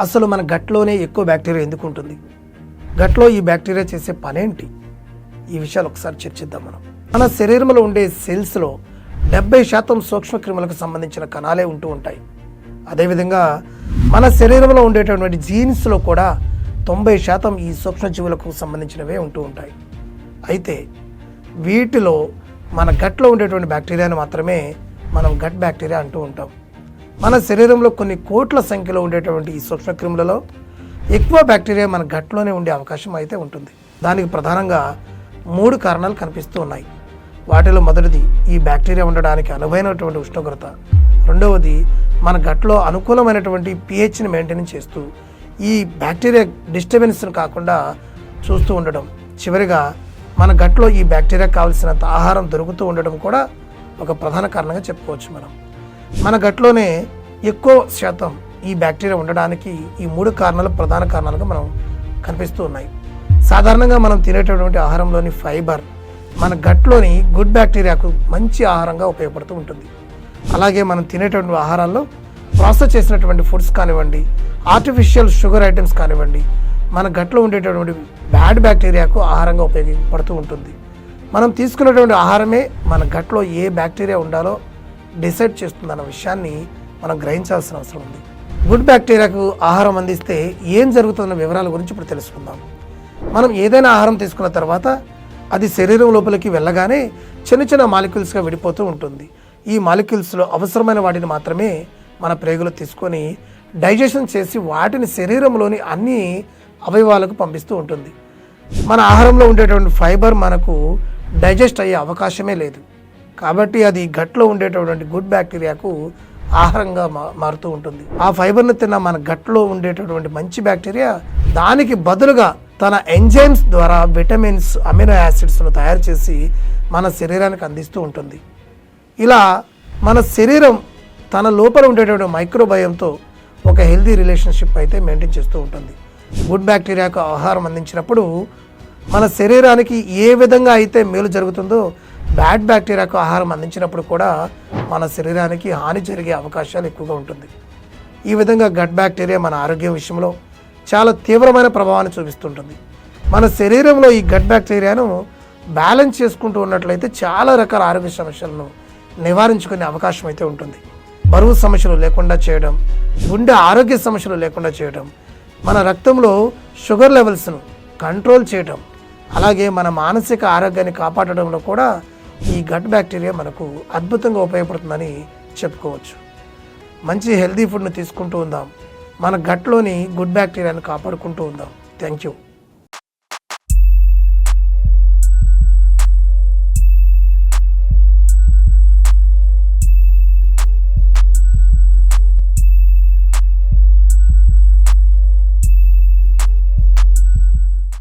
అసలు మన గట్లోనే ఎక్కువ బ్యాక్టీరియా ఎందుకు ఉంటుంది? గట్లో ఈ బ్యాక్టీరియా చేసే పనేంటి? ఈ విషయాలు ఒకసారి చర్చిద్దాం. మన శరీరంలో ఉండే సెల్స్లో 70% సూక్ష్మక్రిములకు సంబంధించిన కణాలే ఉంటూ ఉంటాయి. అదేవిధంగా మన శరీరంలో ఉండేటటువంటి జీన్స్లో కూడా 90% ఈ సూక్ష్మజీవులకు సంబంధించినవే ఉంటూ ఉంటాయి. అయితే వీటిలో మన గట్లో ఉండేటువంటి బ్యాక్టీరియాను మాత్రమే మనం గట్ బ్యాక్టీరియా అంటూ ఉంటాం. మన శరీరంలో కొన్ని కోట్ల సంఖ్యలో ఉండేటువంటి ఈ సూక్ష్మక్రిములలో ఎక్కువ బ్యాక్టీరియా మన గట్లోనే ఉండే అవకాశం అయితే ఉంటుంది. దానికి ప్రధానంగా 3 కారణాలు కనిపిస్తూ ఉన్నాయి. వాటిలో మొదటిది ఈ బ్యాక్టీరియా ఉండడానికి అనువైనటువంటి ఉష్ణోగ్రత, రెండవది మన గట్లో అనుకూలమైనటువంటి pHని మెయింటైన్ చేస్తూ ఈ బ్యాక్టీరియా డిస్టర్బెన్స్ను కాకుండా చూస్తూ ఉండడం, చివరిగా మన గట్లో ఈ బ్యాక్టీరియా కావాల్సినంత ఆహారం దొరుకుతూ ఉండడం కూడా ఒక ప్రధాన కారణంగా చెప్పుకోవచ్చు. మన గట్లోనే ఎక్కువ శాతం ఈ బ్యాక్టీరియా ఉండడానికి ఈ 3 కారణాలు ప్రధాన కారణాలుగా మనం కనిపిస్తూ ఉన్నాయి. సాధారణంగా మనం తినేటటువంటి ఆహారంలోని ఫైబర్ మన గట్లోని గుడ్ బ్యాక్టీరియాకు మంచి ఆహారంగా ఉపయోగపడుతూ ఉంటుంది. అలాగే మనం తినేటటువంటి ఆహారాల్లో ప్రాసెస్ చేసినటువంటి ఫుడ్స్ కానివ్వండి, ఆర్టిఫిషియల్ షుగర్ ఐటమ్స్ కానివ్వండి, మన గట్లో ఉండేటటువంటి బ్యాడ్ బ్యాక్టీరియాకు ఆహారంగా ఉపయోగపడుతూ ఉంటుంది. మనం తీసుకునేటువంటి ఆహారమే మన గట్లో ఏ బ్యాక్టీరియా ఉండాలో డిసైడ్ చేస్తుందన్న విషయాన్ని మనం గ్రహించాల్సిన అవసరం ఉంది. గుడ్ బ్యాక్టీరియాకు ఆహారం అందిస్తే ఏం జరుగుతుందన్న వివరాల గురించి ఇప్పుడు తెలుసుకుందాం. మనం ఏదైనా ఆహారం తీసుకున్న తర్వాత అది శరీరం లోపలికి వెళ్ళగానే చిన్న చిన్న మాలిక్యూల్స్గా విడిపోతూ ఉంటుంది. ఈ మాలిక్యూల్స్లో అవసరమైన వాటిని మాత్రమే మన ప్రేగులు తీసుకొని డైజెషన్ చేసి వాటిని శరీరంలోని అన్ని అవయవాలకు పంపిస్తూ ఉంటుంది. మన ఆహారంలో ఉండేటువంటి ఫైబర్ మనకు డైజెస్ట్ అయ్యే అవకాశమే లేదు. కాబట్టి అది గట్లో ఉండేటటువంటి గుడ్ బ్యాక్టీరియాకు ఆహారంగా మారుతూ ఉంటుంది. ఆ ఫైబర్ను తిన్న మన గట్లో ఉండేటటువంటి మంచి బ్యాక్టీరియా దానికి బదులుగా తన ఎంజైమ్స్ ద్వారా విటమిన్స్, అమినో యాసిడ్స్ను తయారు చేసి మన శరీరానికి అందిస్తూ ఉంటుంది. ఇలా మన శరీరం తన లోపల ఉండేటటువంటి మైక్రోబయోమ్తో ఒక హెల్దీ రిలేషన్షిప్ అయితే మెయింటైన్ చేస్తూ ఉంటుంది. గుడ్ బ్యాక్టీరియాకు ఆహారం అందించినప్పుడు మన శరీరానికి ఏ విధంగా అయితే మేలు జరుగుతుందో బ్యాడ్ బ్యాక్టీరియాకు ఆహారం అందించినప్పుడు కూడా మన శరీరానికి హాని జరిగే అవకాశాలు ఎక్కువగా ఉంటుంది. ఈ విధంగా గట్ బ్యాక్టీరియా మన ఆరోగ్యం విషయంలో చాలా తీవ్రమైన ప్రభావాన్ని చూపిస్తుంటుంది. మన శరీరంలో ఈ గట్ బ్యాక్టీరియాను బ్యాలెన్స్ చేసుకుంటూ ఉన్నట్లయితే చాలా రకాల ఆరోగ్య సమస్యలను నివారించుకునే అవకాశం అయితే ఉంటుంది. బరువు సమస్యలు లేకుండా చేయడం, గుండె ఆరోగ్య సమస్యలు లేకుండా చేయడం, మన రక్తంలో షుగర్ లెవెల్స్ను కంట్రోల్ చేయడం, అలాగే మన మానసిక ఆరోగ్యాన్ని కాపాడడంలో కూడా ఈ గట్ బ్యాక్టీరియా మనకు అద్భుతంగా ఉపయోగపడుతుందని చెప్పుకోవచ్చు. మంచి హెల్దీ ఫుడ్ను తీసుకుంటూ ఉందాం. మన గట్లోని గుడ్ బ్యాక్టీరియాను కాపాడుకుంటూ ఉందాం. Thank you.